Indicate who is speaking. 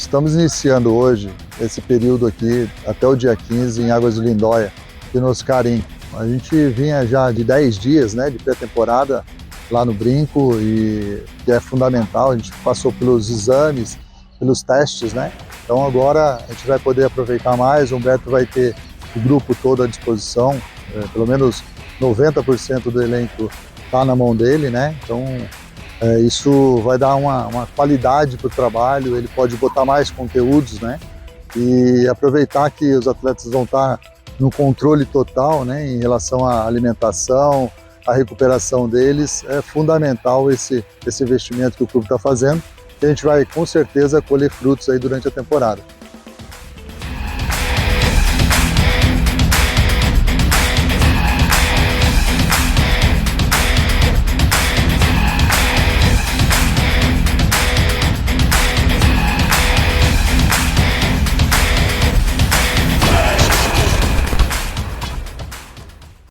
Speaker 1: estamos iniciando hoje esse período aqui até o dia 15 em Águas de Lindóia e no Oscarim. A gente vinha já de 10 dias, né, de pré-temporada lá no Brinco, e que é fundamental. A gente passou pelos exames, pelos testes, né? Então agora a gente vai poder aproveitar mais. O Humberto vai ter o grupo todo à disposição, pelo menos 90% do elenco está na mão dele, né? Então isso vai dar uma qualidade para o trabalho. Ele pode botar mais conteúdos, né? E aproveitar que os atletas vão estar no controle total, né, em relação à alimentação, à recuperação deles. É fundamental esse investimento que o clube está fazendo, que a gente vai com certeza colher frutos aí durante a temporada.